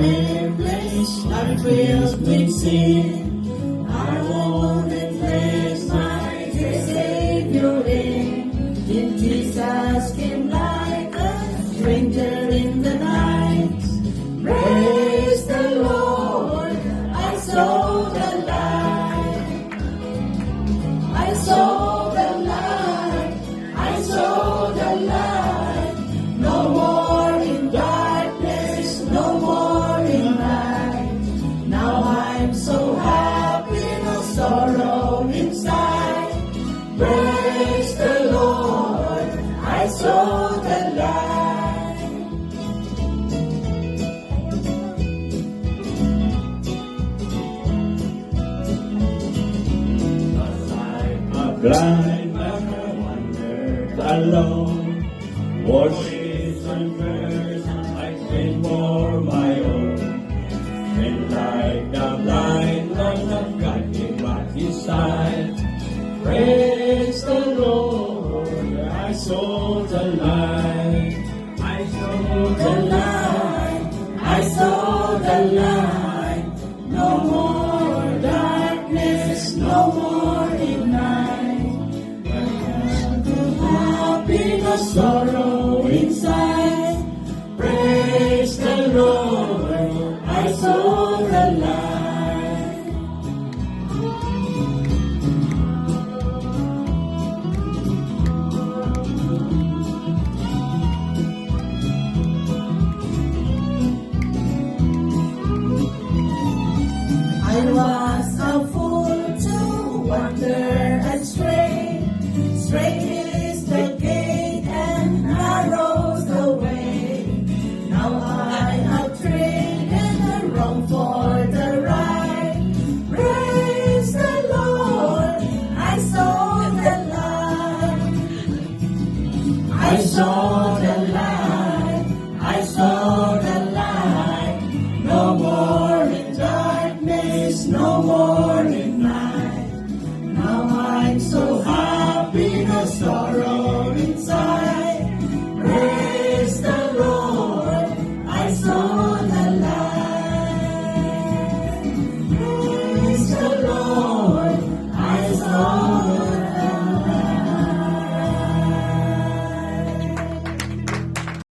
lonely place, I filled with sin. I wanna place my Savior in Jesus came like a stranger in the night. Praise the Lord, I saw the light. I saw the light, I saw the light. No more in darkness, no more in night. Now I'm so happy, no sorrow inside. Praise the Lord, I saw the light. As I'm a blind man, I wandered alone. Worships and prayers I paid for my own. And like the blind man of God came back his sight. Praise the Lord, I saw the light. I saw the light, I saw the light. No more darkness, no more in night. I'm happy, no sorrow inside. Praise the Lord, I saw the light. I was a fool to wander astray. Straight is the gate and narrow's the way. Now I have traded the wrong for the right. Praise the Lord, I saw the light. I saw